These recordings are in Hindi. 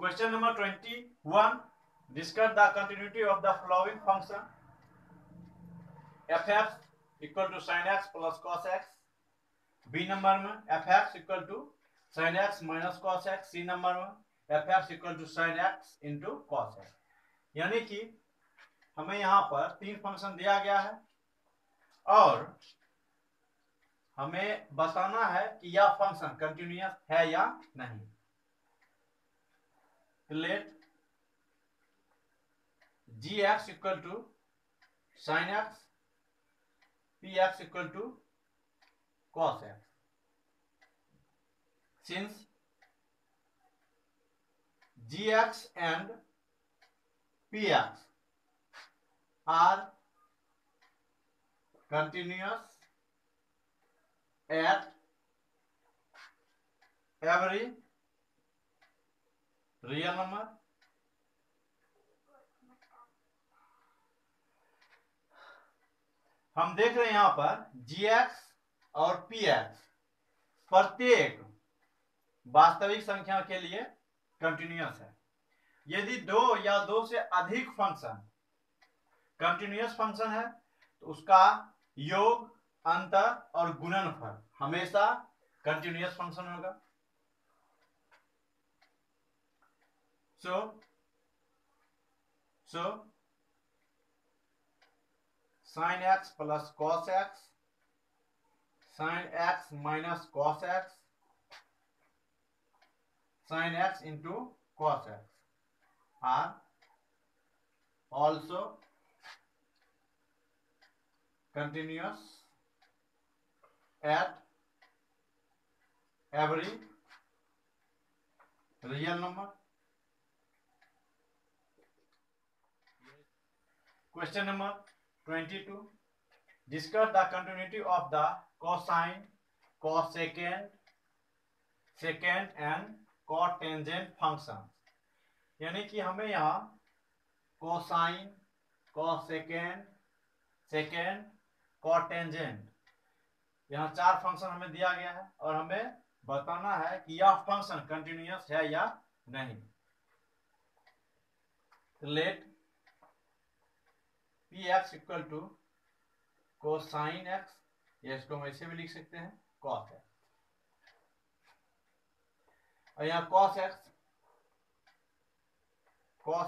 Question number 21. Discuss the continuity of the following function. f(x) equal to sin x plus cos x. B number में f(x) equal to sin x minus cos x. C number में f(x) equal to sin x into cos x. यानी कि हमें यहाँ पर तीन फंक्शन दिया गया है और हमें बताना है कि यह फंक्शन कंटिन्यूअस है या नहीं. Let gx equal to sin x, px equal to cos x. Since gx and px are continuous at every real number, हम देख रहे हैं यहां पर gx और px प्रत्येक वास्तविक संख्या के लिए कंटिन्यूअस है. यदि दो या दो से अधिक फंक्शन कंटिन्यूअस फंक्शन है तो उसका योग, अंतर और गुणनफल हमेशा कंटिन्यूअस फंक्शन होगा. सो sin x plus cos x, sin x minus cos x, sin x into cos x are also continuous at every real number. Question number 22. Discuss the continuity of the cosine, cosecant, secant and cotangent functions. यानी कि हमें यहाँ कोसाइन, कोसेकेंड, सेकेंड, कोटेंजेंट यहाँ चार फंक्शन हमें दिया गया है और हमें बताना है कि यह फंक्शन कंटिन्यूअस है या नहीं. Let px equal to cosine x, या इसको हम ऐसे भी लिख सकते हैं cos x, और यहाँ cos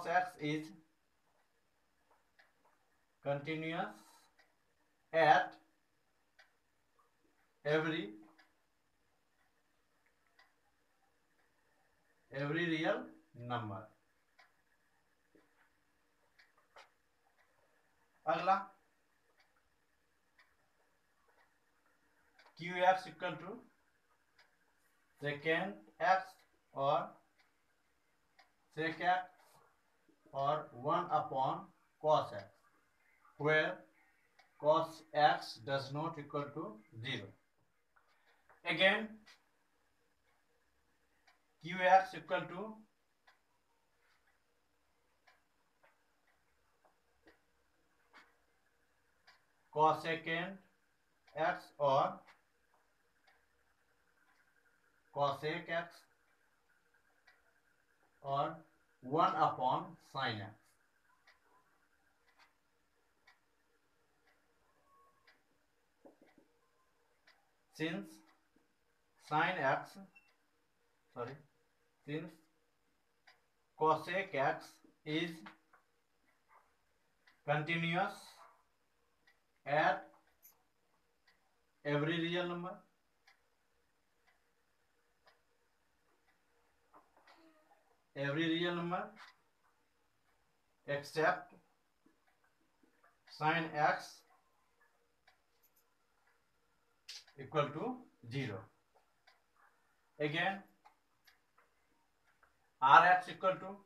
x is continuous at every real number. अगला qx equal to second x और sec x और 1 upon cos x, where cos x does not equal to 0. Again qx equal to cosecant x और cosec x और 1 upon sin x. Since cosec x is continuous at every real number, except sin x equal to 0. Again rx equal to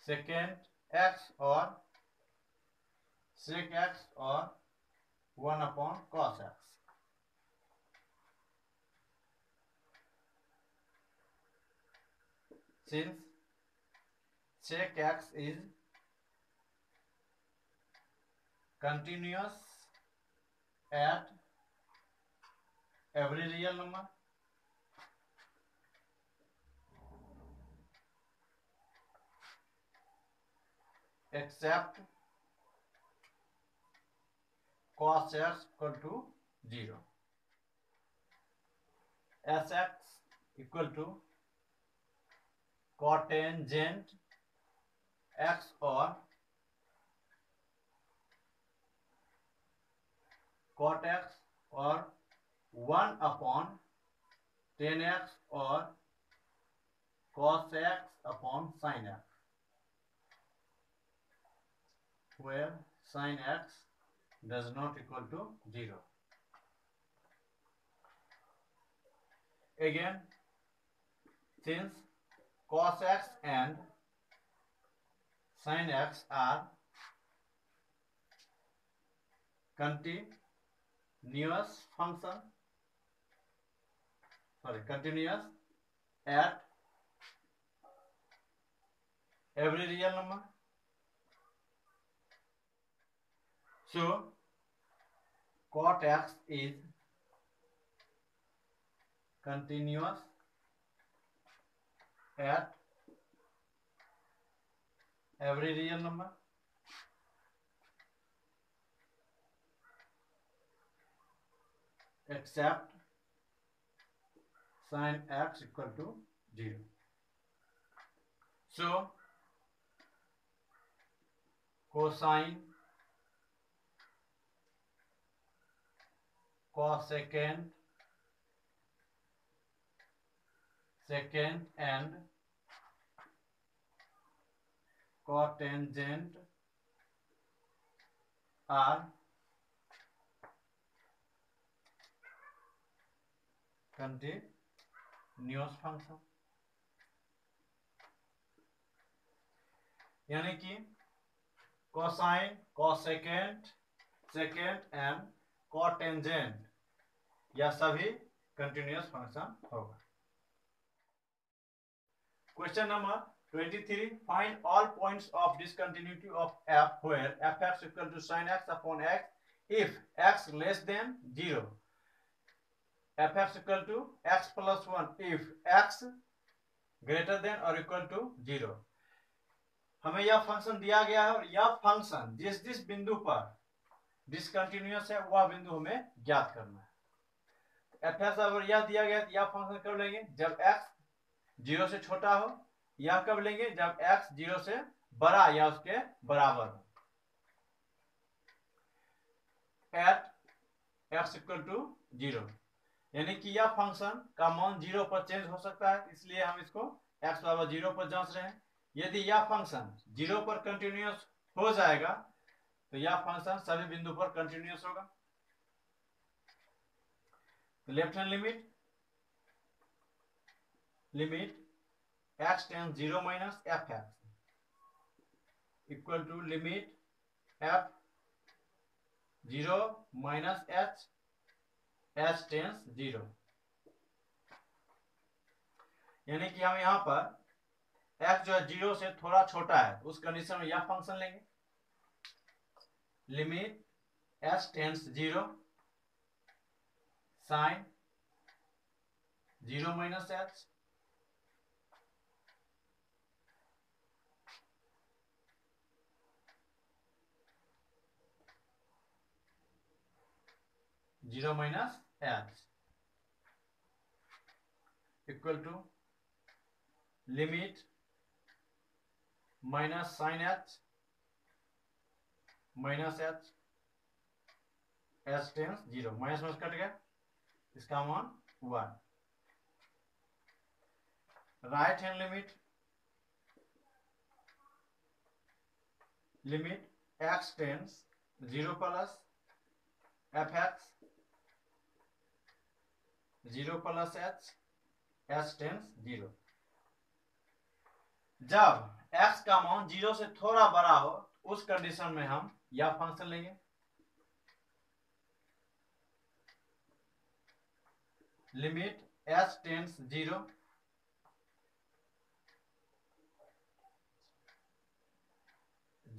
secant x और sec x और 1 upon cos x. Since sec x is continuous at every real number, except cos x equal to 0. Sx equal to cotangent x or cot x or 1 upon tan x or cos x upon sin x, where sin x does not equal to 0. Again, since cos x and sin x are continuous at every real number. So cot x is continuous at every real number. Except sin x equal to 0. So cosine, cosecant, secant and cotangent are continuous function. यानी कि cosine, cosecant, secant and cotangent यह सभी कंटिन्यूअस फंक्शन होगा. Question number 23. Find all points of discontinuity of f where fx equal to sin x upon x if x less than 0. fx equal to x plus 1 if x greater than or equal to 0. हमें यह फंक्शन दिया गया है और यह फंक्शन जिस जिस बिंदु पर डिसकंटिन्यूअस है वह बिंदु हमें ज्ञात करना है. fx अगर यह दिया गया तो यह फंक्शन कब लेंगे? जब x 0 से छोटा हो. यह कब लेंगे? जब x 0 से बड़ा या उसके बराबर हो. एट x इक्वल टू 0 यानी कि यह फंक्शन का मान 0 पर चेंज हो सकता है, इसलिए हम इसको x बराबर 0 पर जांच रहे हैं. यदि यह फंक्शन 0 पर कंटिन्यूअस हो जाएगा तो यह फंक्शन सभी बिंदु पर कंटिन्यूअस होगा. Left hand limit x tends 0 minus fx equal to limit f 0 minus h tends 0. यानी कि हम यहां पर f जो है 0 से थोड़ा छोटा है उस कंडीशन में यह फंक्शन लेंगे. Limit h tends 0 sine 0 minus h 0 minus h equal to limit minus sin h minus h h tends 0. Minus minus cut गया, इसका मान 1. Right hand limit x tends 0 plus fx 0 plus h tends 0. जब x का मान 0 से थोड़ा बड़ा हो उस कंडीशन में हम यह फंक्शन लेंगे. Limit h tends 0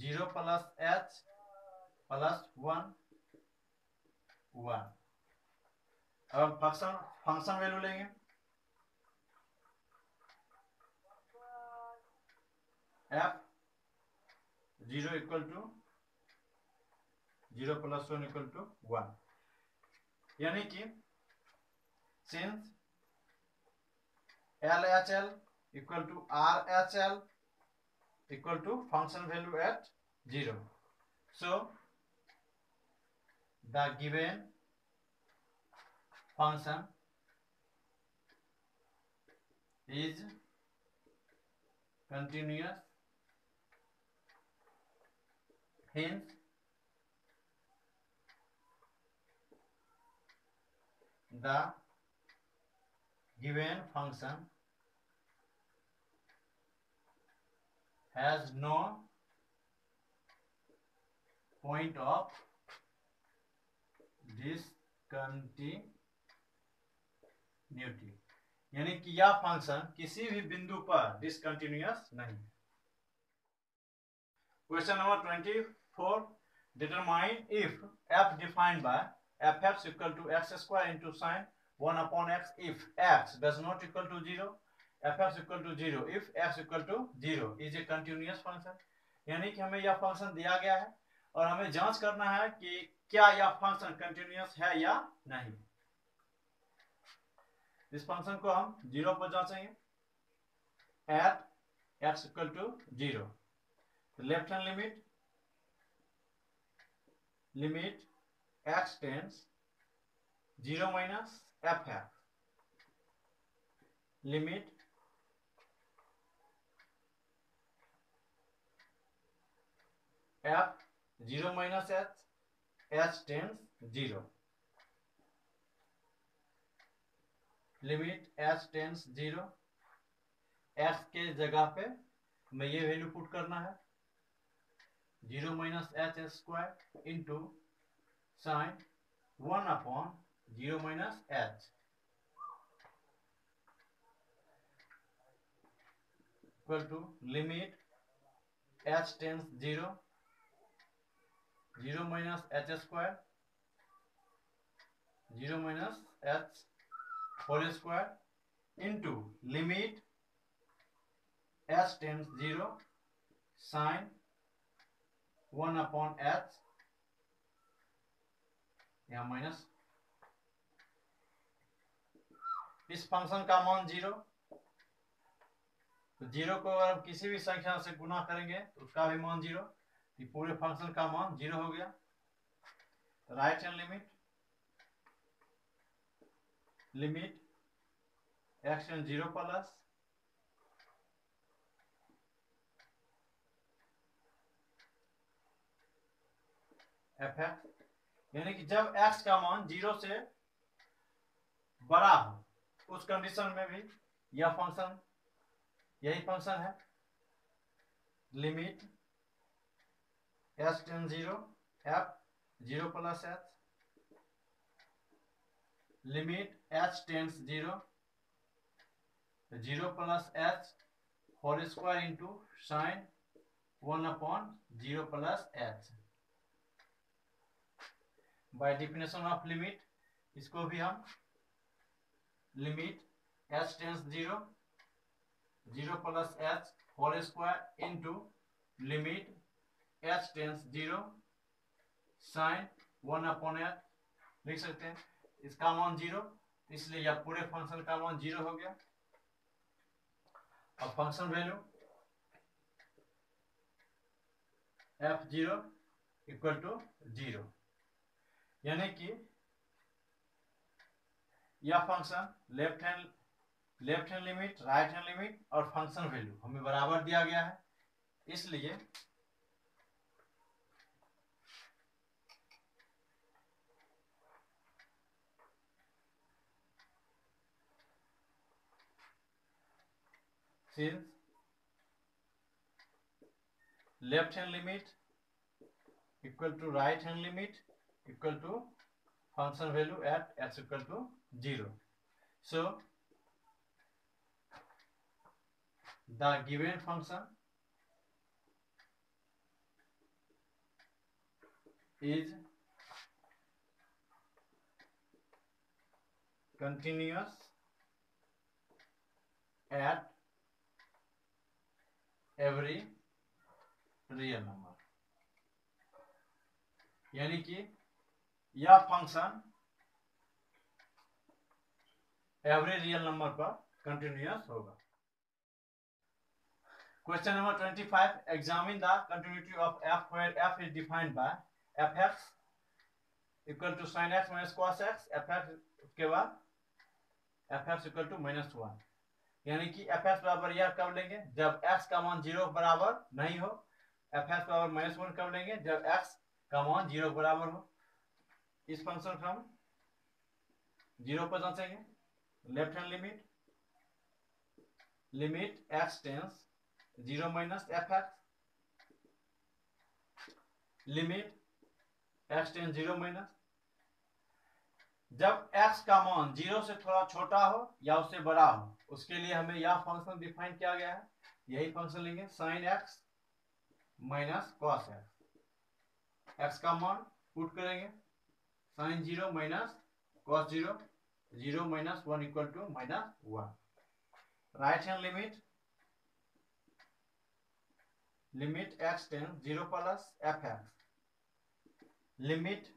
0 plus h plus 1 1. अब फंक्शन वैल्यू लेंगे. f 0 equal to 0 plus 1 equal to 1, यानी कि since LHL equal to RHL equal to function value at 0, so the given function is continuous, hence the given function has no point of discontinuity, यानी कि यह फंक्शन किसी भी बिंदु पर डिसकंटिन्यूअस नहीं। Question number 24, determine if f defined by fx equal to x square into sine 1 upon x if x does not equal to 0, fx equal to 0 if x equal to 0 is a continuous function, यानी कि हमें यह फंक्शन दिया गया है और हमें जांच करना है कि क्या यह फंक्शन कंटिन्यूअस है या नहीं। इस फंक्शन को हम 0 पर जांचेंगे at x equal to 0, left hand limit x tends 0 minus fx, limit f 0 minus h tends 0, limit h tends 0, x के जगह पे हमें ये वैल्यू पुट करना है 0 minus h square into sine 1 upon 0 minus h equal to limit h tends 0 0 minus h square 0 minus h whole square into limit h tends 0 sine 1 upon h, यहाँ माइनस, इस फंक्शन का मान 0, तो 0 को अगर किसी भी संख्या से गुना करेंगे तो उसका भी मान 0, ये पूरे फंक्शन का मान 0 हो गया। Right hand limit x tends 0 plus fx, यानी कि जब x का मान 0 से बड़ा हो उस कंडीशन में भी यह फंक्शन, यही फंक्शन है, limit h tends 0 f 0 plus h, limit h tends 0 0 plus h whole square into sine 1 upon 0 plus h। By definition of limit इसको भी हम limit h tends 0 0 plus h whole square into limit h tends 0 sine 1 upon h लिख सकते हैं। इसका मान 0, इसलिए यह पूरे फंक्शन का मान 0 हो गया। अब function value f0 equal to 0, यानी कि यह function left hand limit, right hand limit और फंक्शन वैल्यू हमें बराबर दिया गया है, इसलिए since left hand limit equal to right hand limit equal to function value at x equal to 0, so the given function is continuous at every real number। यानी कि यह फंक्शन एवरी रियल नंबर पर कंटिन्यूअस होगा। Question number 25, examine the continuity of f where f is defined by fx equal to sin x minus cos x, fx के बाद fx इक्वल टू -1, यानी कि fx बराबर यह कब लेंगे जब x का मान 0 बराबर नहीं हो, fx बराबर -1 कब लेंगे जब x का मान 0 बराबर हो। इस फंक्शन को हम 0 पर जांचेंगे। Left hand limit x tends 0 minus fx, limit x tends 0 minus, जब x का मान 0 से थोड़ा छोटा हो या उससे बड़ा हो उसके लिए हमें यह फंक्शन डिफाइन किया गया है। यही फंक्शन लेंगे sin x minus cos x, x का मान पुट करेंगे sin 0 minus cos 0, 0 minus 1 equal to -1। Right hand limit x tends 0 plus fx, limit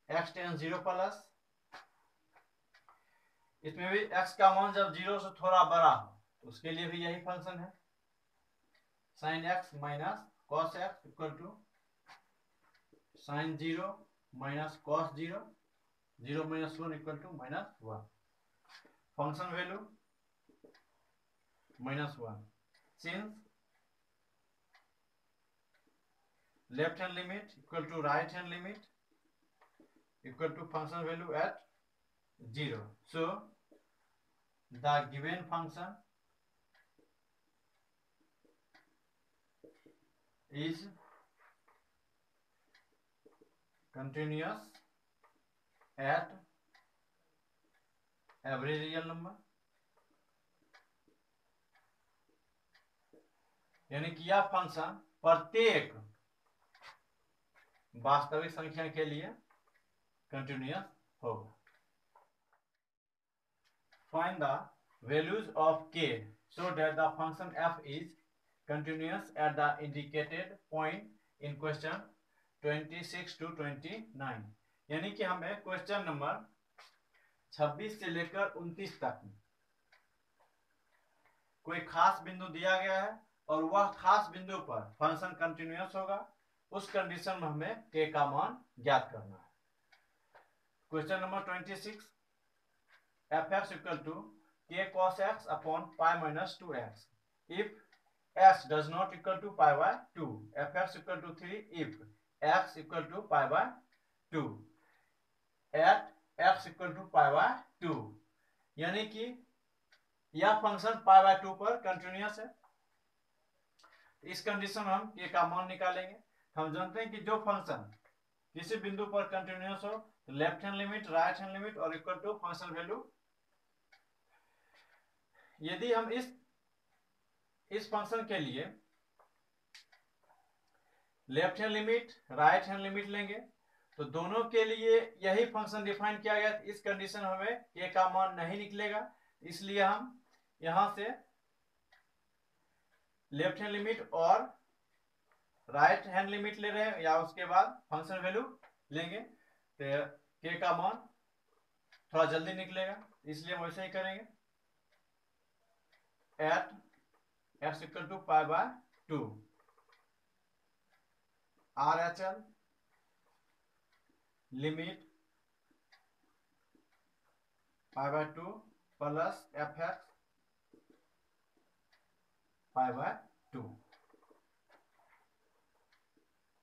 x tends 0 plus, इसमें भी x का मान जब 0 से थोड़ा बड़ा हो उसके लिए भी यही फंक्शन है sin x minus cos x equal to sin 0 minus cos 0, 0 minus 1 equal to -1। Function value -1, since left hand limit equal to right hand limit equal to function value at 0, so the given function is continuous at every real number, यानी कि यह फंक्शन प्रत्येक वास्तविक संख्या के लिए कंटिन्यूअस होगा। Find the values of k so that the function f is continuous at the indicated point in question 26 to 29, यानी कि हमें क्वेश्चन नंबर 26 से लेकर 29 तक कोई खास बिंदु दिया गया है और वह खास बिंदु पर फंक्शन कंटिन्यूअस होगा। उस कंडीशन में हमें k का मान ज्ञात करना है। Question number 26, fx equal to k cos x upon pi minus 2x if x does not equal to pi by 2, fx equal to 3 if x equal to pi by 2 at x equal to pi by 2, यानी कि यह फंक्शन pi by 2 पर कंटिन्यूअस है। इस कंडीशन में हम k का मान निकालेंगे। हम जानते हैं कि जो फंक्शन किसी बिंदु पर कंटिन्यूअस हो left hand limit, right hand limit और इक्वल टू फंक्शन वैल्यू। यदि हम इस फंक्शन के लिए left hand limit, right hand limit लेंगे तो दोनों के लिए यही फंक्शन डिफाइन किया गया। इस कंडीशन में हमें k का मान नहीं निकलेगा, इसलिए हम यहां से लेफ्ट हैंड लिमिट और राइट हैंड लिमिट ले रहे हैं या उसके बाद फंक्शन वैल्यू लेंगे तो k का मान थोड़ा जल्दी निकलेगा, इसलिए हम वैसे ही करेंगे at x equal to pi by 2 RHL limit pi by 2 plus fx pi by 2,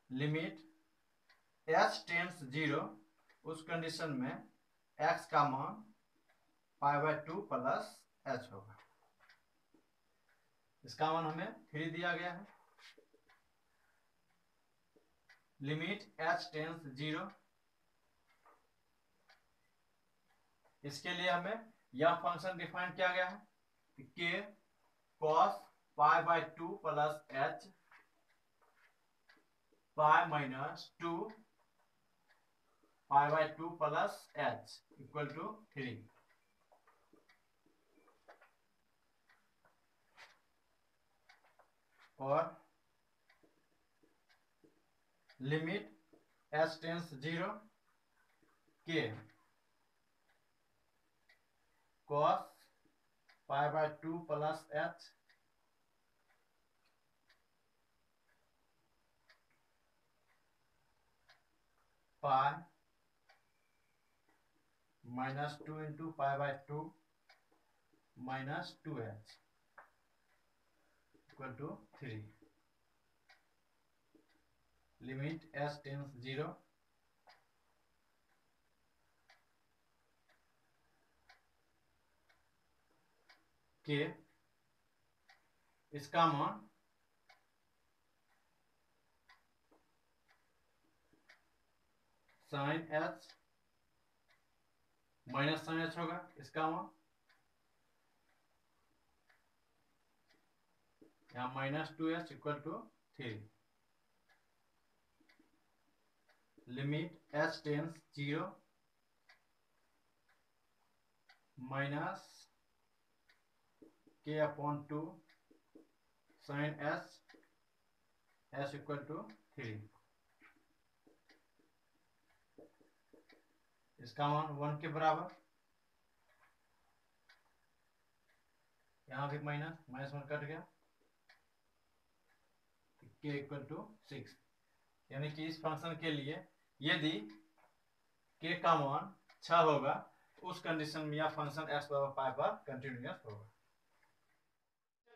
limit h tends 0, उस कंडीशन में x का मान pi by 2 प्लस h होगा। इसका मान हमें 3 दिया गया है। लिमिट h टेंस 0, इसके लिए हमें यह फंक्शन डिफाइन किया गया है k cos pi by 2 plus h pi minus 2 pi by 2 plus h equal to 3, और limit h tends 0 k cos pi by 2 plus h pi minus 2 into pi by 2 minus 2h equal to 3. Limit h tends 0 k इसका मान sin h minus sin h होगा, इसका मान यहाँ minus 2h equal to 3. Limit h tends 0 minus k upon 2 sin h equal to 3. इसका मान 1 के बराबर, यहाँ भी माइनस 1 कट गया, k इक्वल टू 6. यानी कि इस फंक्शन के लिए यदि k का मान 6 होगा उस कंडीशन में यह फंक्शन x बराबर पाई पर कंटिन्यूअस होगा.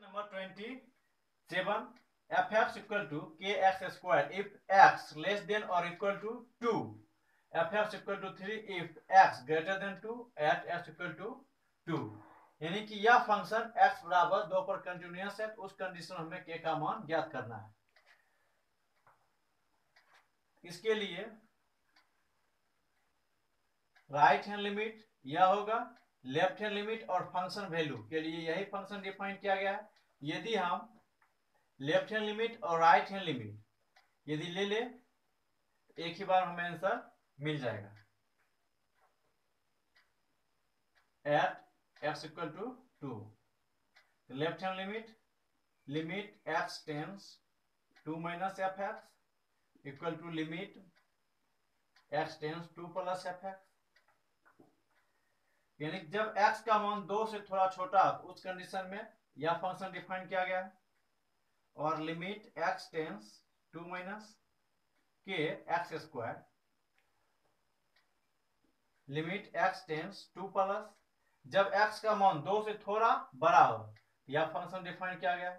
Number 27, fx equal to kx square if x less than और equal to 2, fx equal to 3 if x greater than 2 at x equal to 2. यानी कि यह फंक्शन x बराबर 2 पर कंटिन्यूअस है, उस कंडीशन में हमें k का मान ज्ञात करना है. इसके लिए राइट हैंड लिमिट यह होगा, लेफ्ट हैंड लिमिट और फंक्शन वैल्यू के लिए यही फंक्शन डिफाइन किया गया है. यदि हम लेफ्ट हैंड लिमिट और राइट हैंड लिमिट यदि ले ले एक ही बार हमें आंसर मिल जाएगा. At x equal to 2, left hand limit x tends 2 minus fx equal to limit x tends 2 plus fx. यानी जब x का मान 2 से थोड़ा छोटा उस कंडीशन में यह फंक्शन डिफाइन किया गया है. और limit x tends 2 minus k x square limit x tends 2 plus, जब x का मान 2 से थोड़ा बड़ा हो यह फंक्शन डिफाइन किया गया है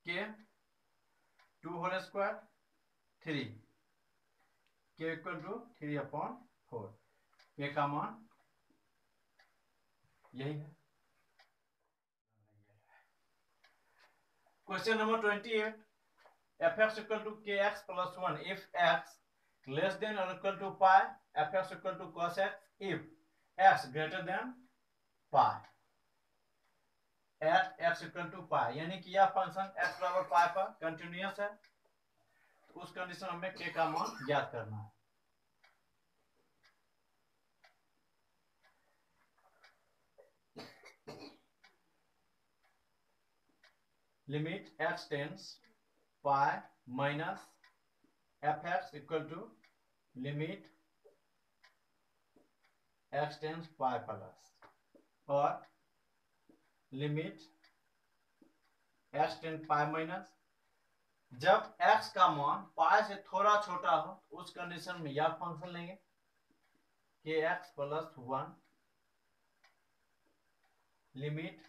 k 2 whole square 3 k equal to 3 upon 4. k का मान यही है. Question number 28, fx equal to kx plus 1 if x less than और equal to pi, fx equal to cos x if x greater than pi at x equal to pi. यानी कि यह फंक्शन x बराबर पाई पर कंटिन्यूअस है, तो उस कंडीशन में k का मान ज्ञात करना है. Limit x tends pi minus fx equal to limit x tends pi plus और limit x tends pi minus, जब x का मान पाई से थोड़ा छोटा हो उस कंडीशन में यह फंक्शन लेंगे kx प्लस 1 लिमिट,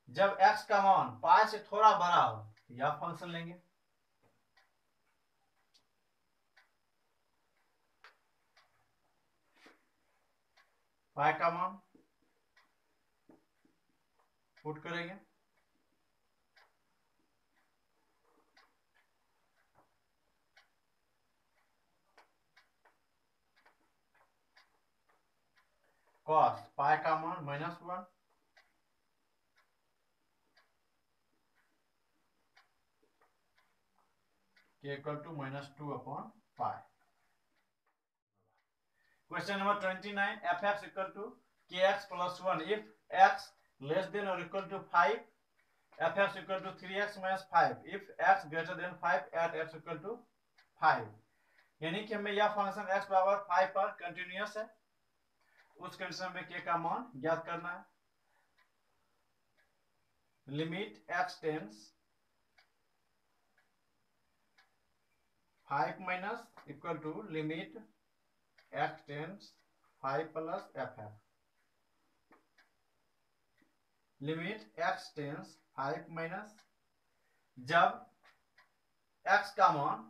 जब x का मान पाई से थोड़ा बड़ा हो यह फंक्शन लेंगे पाई का मान पुट करेंगे cos पाई का मान -1 k equal to -2 upon pi. Question number 29, fx equal to kx plus 1 if x less than और equal to 5 fx equal to 3x minus 5 if x greater than 5 at x equal to 5, यानी कि हमें यह फंक्शन x बराबर 5 पर कंटिन्यूअस है, उस कंडीशन में k का मान ज्ञात करना है। Limit x tends 5 minus equal to limit x tends 5 plus fx, limit x tends 5 minus, जब x का मान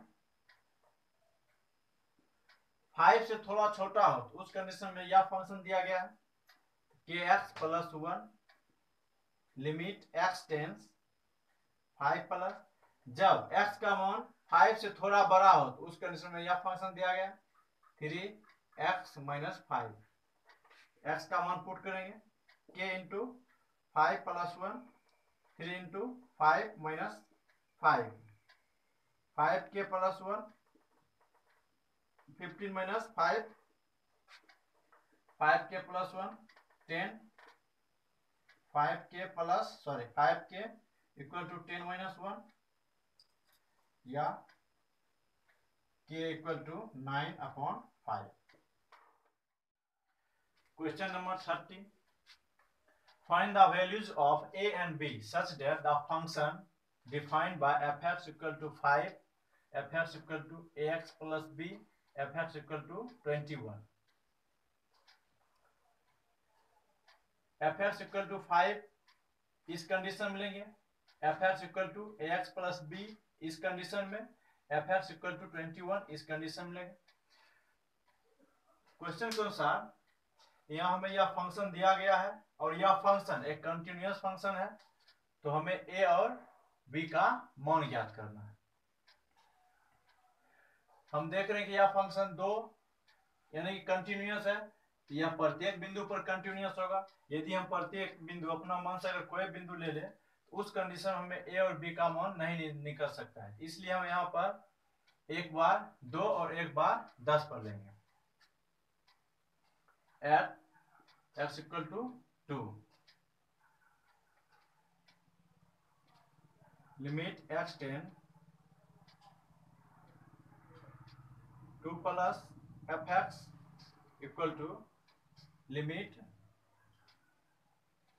5 से थोड़ा छोटा हो तो उस कंडीशन में यह फंक्शन दिया गया है kx plus 1, limit x tends 5 plus, जब x का मान 5 से थोड़ा बड़ा हो तो उस कंडीशन में यह फंक्शन दिया गया 3x माइनस 5, x का मान पुट करेंगे k into 5 plus 1, 3 into 5 minus 5, 5k plus 1, 15 minus 5, 5k plus 1, 10, 5k plus 5k equal to 10 minus 1 या k equal to 9/5। Question number 30, find the values of a and b such that the function defined by fx equal to 5, fx equal to ax plus b, fx equal to 21। fx equal to 5 इस कंडीशन में लेंगे, fx equal to ax plus b इस कंडीशन में, fx equal to 21 इस कंडीशन में लेंगे। क्वेश्चन के अनुसार यहाँ हमें यह फंक्शन दिया गया है और यह फंक्शन एक कंटिन्यूअस फंक्शन है, तो हमें a और b का मान ज्ञात करना है। हम देख रहे हैं कि यह फंक्शन 2 यानी कि कंटिन्यूअस है, तो यह प्रत्येक बिंदु पर कंटिन्यूअस होगा। यदि हम प्रत्येक बिंदु अपना मान से अगर कोई बिंदु ले ले तो उस कंडीशन में हमें a और b का मान नहीं निकल सकता है, इसलिए हम यहाँ पर एक बार 2 और एक बार 10 पर लेंगे। at x equal to 2, limit x tends 2 plus fx equal to limit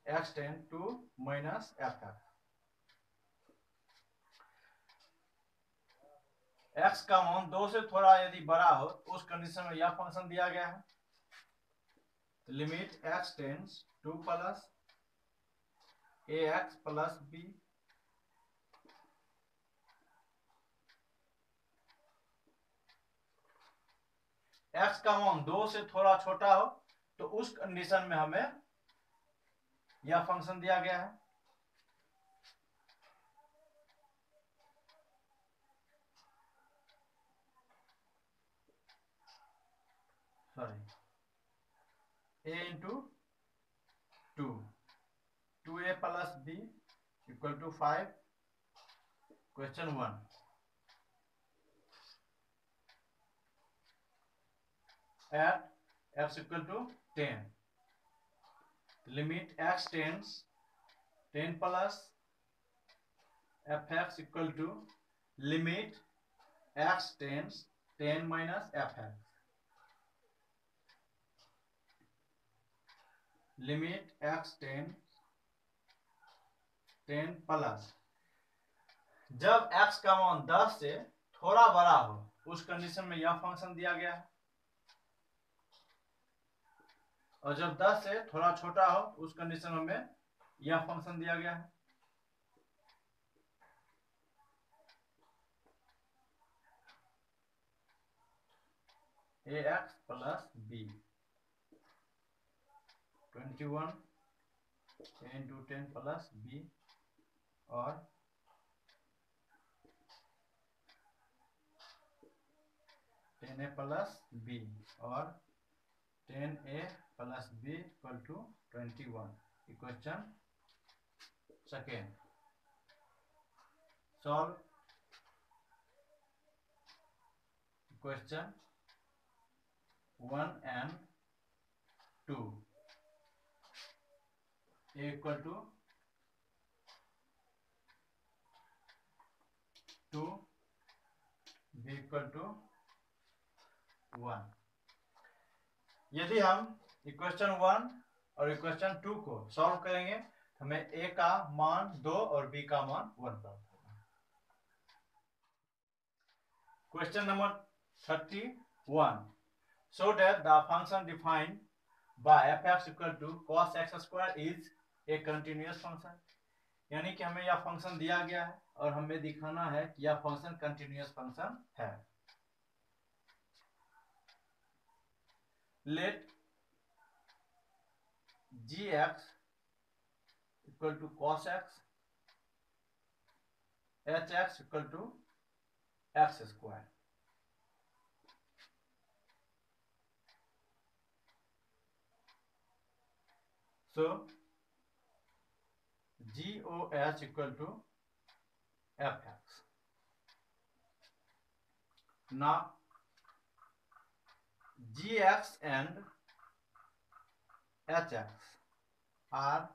x tends 2 minus fx। x का मान 2 से थोड़ा यदि बड़ा हो तो उस कंडीशन में यह फंक्शन दिया गया है, limit x tends 2 plus ax plus b, x का मान 2 से थोड़ा छोटा हो तो उस कंडीशन में हमें यह फंक्शन दिया गया है, a into 2, 2a plus b equal to 5। Question 1, at x equal to 10, limit x tends 10 plus fx equal to limit x tends 10 minus fx, limit x tends 10 plus, जब x का मान 10 से थोड़ा बड़ा हो उस कंडीशन में यह फंक्शन दिया गया है, और जब 10 से थोड़ा छोटा हो उस कंडीशन में यह फंक्शन दिया गया है। ax plus b 21 into 10 plus b और 10a प्लस b और 10a plus b equal to 21। Equation second, solve question 1 and 2, a equal to b equal to 1। यदि हम इक्वेशन 1 और इक्वेशन 2 को सॉल्व करेंगे हमें a का मान 2 और b का मान 1 प्राप्त होगा। Question number 31, show that the function defined by f(x) equal to cos x square is a continuous function। यानी कि हमें यह फंक्शन दिया गया है और हमें दिखाना है कि यह फंक्शन कंटिन्यूअस फंक्शन है। Let gx equal to cos x, hx equal to x square। So GOH equal to fx। Now gx and hx are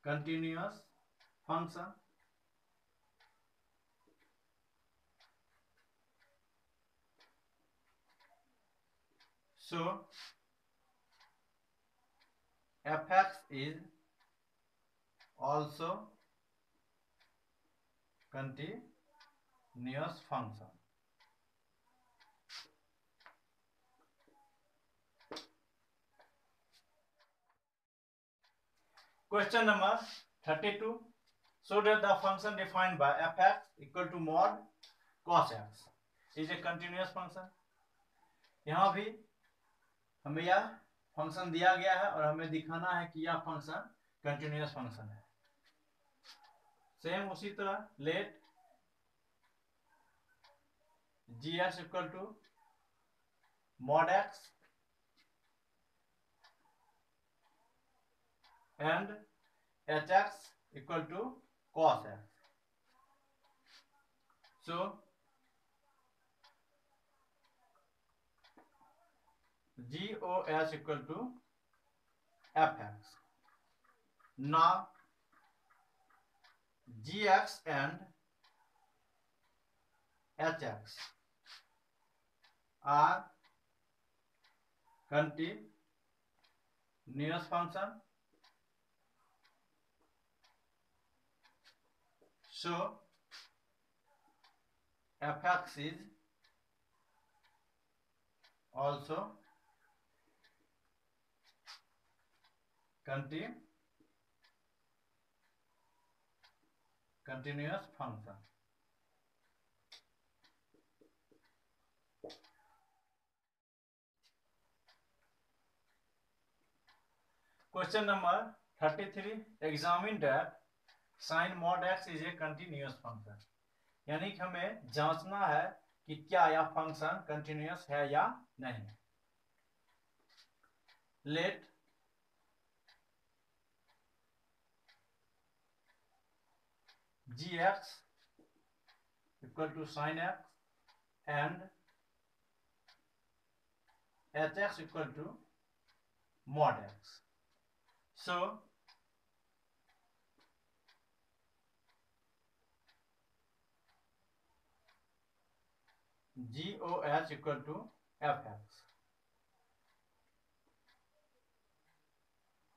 continuous function, so fx is also continuous function। Question number 32, so that the function defined by fx equal to mod cos x is a continuous function। यहाँ भी हमें यह फंक्शन दिया गया है और हमें दिखाना है कि यह फंक्शन कंटिन्यूअस फंक्शन है। सेम उसी तरह let gx equal to mod x and hx equal to cos x, so GOH equal to fx। Now gx and hx are continuous function, so fx is also continuous function। Question number 33, examine that sin mod x is a continuous function। यानी कि हमें जांचना है कि क्या यह फंक्शन कंटिन्यूअस है या नहीं। Let gx equal to sin x and hx equal to mod x, so GOH equal to fx।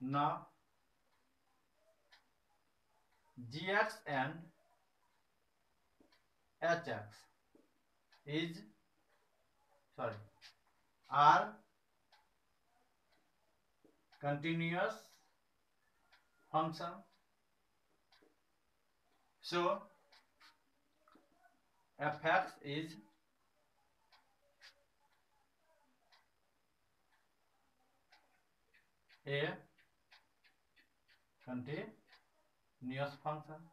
Now gx and hx are continuous function, so fx is a continuous function।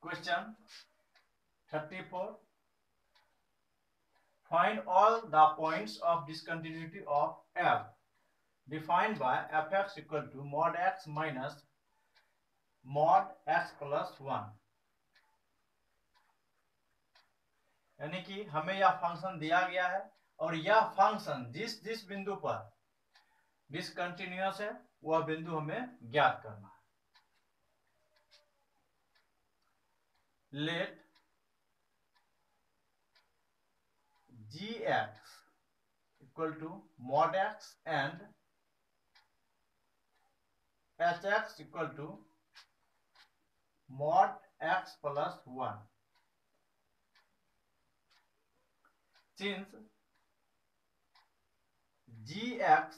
Question 34, find all the points of discontinuity of f defined by fx equal to mod x minus mod x plus 1। यानी कि हमें यह फंक्शन दिया गया है और यह फंक्शन जिस जिस बिंदु पर डिसकंटिन्यूअस है वह बिंदु हमें ज्ञात करना है। Let gx equal to mod x and hx equal to mod x plus 1. Since gx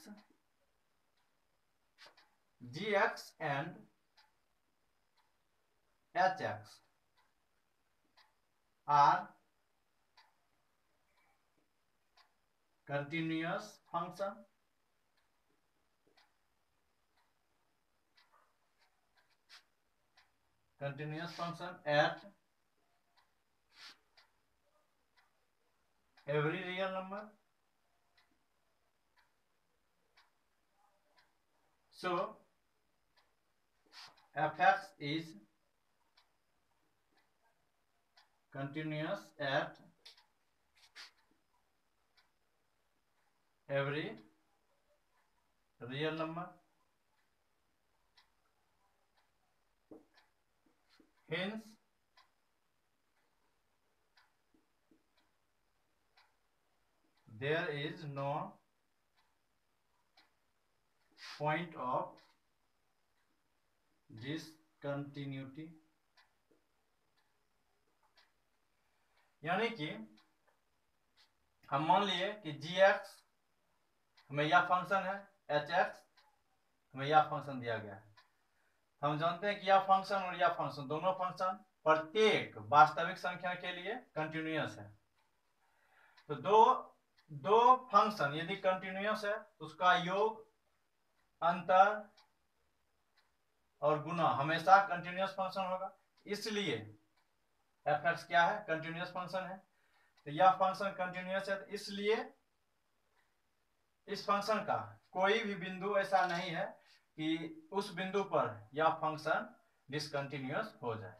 and hx are continuous function, at every real number, so fx is continuous at every real number. Hence there is no point of discontinuity, यानी कि हम मान लिए कि gx हमें यह फंक्शन है, hx हमें यह फंक्शन दिया गया है। हम जानते हैं कि यह फंक्शन और यह फंक्शन दोनों फंक्शन प्रत्येक वास्तविक संख्या के लिए कंटिन्यूअस है। तो दो फंक्शन यदि कंटिन्यूअस है तो उसका योग, अंतर और गुना हमेशा कंटिन्यूअस फंक्शन होगा। इसलिए fx क्या है, कंटिन्यूअस फंक्शन है। तो यह फंक्शन कंटिन्यूअस है, तो इसलिए इस फंक्शन का कोई भी बिंदु ऐसा नहीं है कि उस बिंदु पर यह फंक्शन डिसकंटिन्यूअस हो जाए।